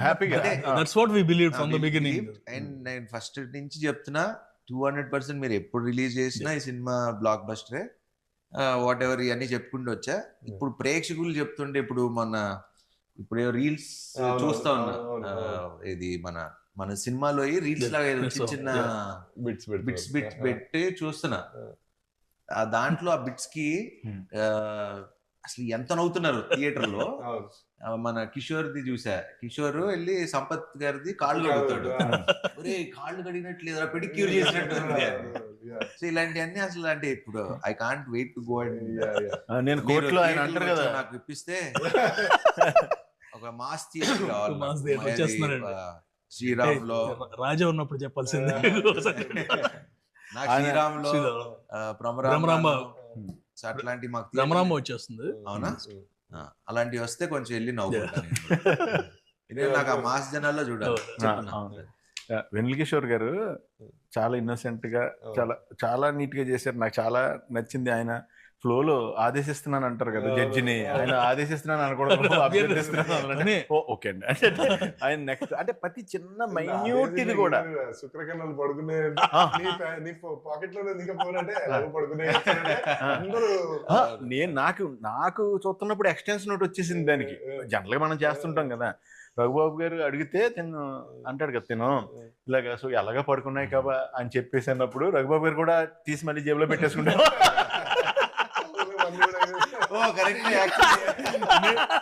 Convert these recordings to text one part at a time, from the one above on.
హ్యాపీగా. That's what we believe from the beginning. And నేను first నుంచి చెప్తున్నా 200% మీరు ఎప్పుడు రిలీజ్ చేసినా ఈ సినిమా బ్లాక్ బస్టరే. వాట్ ఎవర్ ఇవన్నీ చెప్పుకుంటూ వచ్చా. ఇప్పుడు ప్రేక్షకులు చెప్తుంటే ఇప్పుడు ఇప్పుడు రీల్స్ చూస్తా ఉన్నా, ఇది మన సినిమాలో రీల్స్ లాగా చిన్న బిట్స్ పెట్టి చూస్తున్నా. దాంట్లో ఆ బిట్స్ కి అసలు ఎంత నవ్వుతున్నారు థియేటర్ లో. మన కిషోర్ది చూసా, కిషోర్ వెళ్ళి సంపత్ గారిది కాళ్ళు కడుగుతాడు, ఒరే కాళ్ళు కడిగినట్లేదు పెడిక్యూర్ చేసినట్టు. సో ఇలాంటివన్నీ అసలు అంటే ఇప్పుడు I can't wait to go and నేను కోర్టులో ఆయన అంటారు కదా, నాకు ఇప్పిస్తే ఒక మాస్ థియేటర్ శ్రీరామ్ లో రాజా ఉన్నప్పుడు చెప్పాల్సిందే. నాకు శ్రీరామ్ లో భ్రమరాంబ అట్లాంటి మాకు భ్రమరాంబ వచ్చేస్తుంది. అవునా? అలాంటివి వస్తే కొంచెం వెళ్ళి నవ్వుకుంటాను. ఇదే నాకు ఆ మాస్ జనాల్లో చూడాలి. వెన్నెల కిషోర్ గారు చాలా ఇన్నోసెంట్ గా చాలా చాలా నీట్ గా చేశారు. నాకు చాలా నచ్చింది. ఆయన ఫ్లోలో ఆదేశిస్తున్నాను అంటారు కదా జడ్జిని, ఆయన ఆదేశిస్తున్నాను అనకూడదు, అభ్యర్థిస్తున్నాను. ఓకే అండి. అంటే ఆయన నెక్స్ట్ అంటే ప్రతి చిన్న మైన్యూట్ ఇది కూడా శుక్రకన్నాలు పడుకునే పాకెట్ లో పడుకునే నేను నాకు చూస్తున్నప్పుడు ఎక్స్టెన్షన్ నోట్ వచ్చేసింది దానికి. జనరల్ గా మనం చేస్తుంటాం కదా. రఘుబాబు గారు అడిగితే తిను అంటాడు కదా, తిను ఇలాగా సో ఎలాగా పడుకున్నాయి కాబా అని చెప్పేసి అన్నప్పుడు రఘుబాబు గారు కూడా తీసి మళ్ళీ జేబులో పెట్టేసుకుంటాను.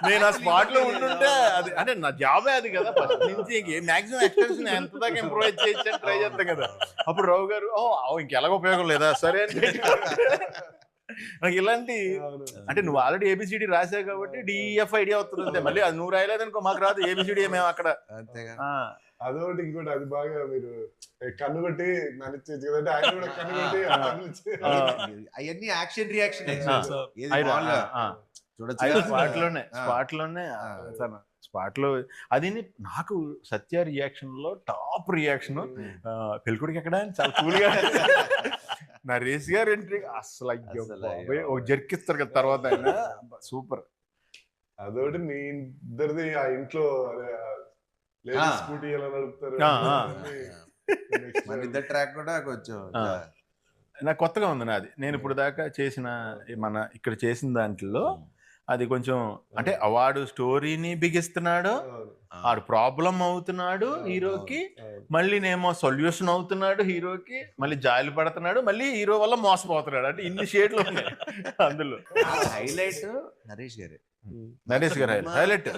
నేను ఆ స్పాట్ లో ఉంటుంటే అది అంటే నా జాబే అది కదా. ఫస్ట్ నుంచి మాక్సిమం ఎక్స్టెన్షన్ ఎంత దాకా ఇంప్రూవైజ్ చేయొచ్చు ట్రై చేస్తాం కదా. అప్పుడు రావు గారు ఇంకెలాగ ఉపయోగం లేదా సరే అని నాకు ఇలాంటి అంటే నువ్వు ఆల్రెడీ ఏబిసిడి రాసావు కాబట్టి డిఎఫ్ ఐడియా అవుతుంది. మళ్ళీ అది నువ్వు రాయలేదనుకో మాకు రాదు ఏబిసిడి మేము అక్కడ. అదొకటి ఇంకోటి అది బాగా మీరు కన్ను కొట్టి నడిచేది కదంటే ఆయన కూడా కన్ను కొట్టి అవన్నీ యాక్షన్ రియాక్షన్ స్పాట్ లో అది నాకు సత్య రియాక్షన్ లో టాప్ రియాక్షన్. పెళ్ళికొడికి ఎక్కడ చాలా కూల్ గా నరేష్ గారు ఎంట్రీ అసలు ఒక జర్కిస్తారు కదా తర్వాత ఆయన సూపర్. అదొకటి మీ ఇద్దరిది ఆ ఇంట్లో స్కూటీ ఎలా నడుపుతారు మన ఇద్దరు ట్రాక్ కూడా కొంచెం నాకు కొత్తగా ఉంది. నాది నేను ఇప్పుడు దాకా చేసిన మన ఇక్కడ చేసిన దాంట్లో అది కొంచెం అంటే వాడు స్టోరీని బిగిస్తున్నాడు, ఆడు ప్రాబ్లం అవుతున్నాడు హీరోకి, మళ్ళీ నేమో సొల్యూషన్ అవుతున్నాడు హీరోకి, మళ్ళీ జాలి పడుతున్నాడు, మళ్ళీ హీరో వల్ల మోసపోతున్నాడు. అంటే ఇన్ని షేడ్లు ఉన్నాయి అందులో. హైలైట్ నరేష్ గారు హైలైట్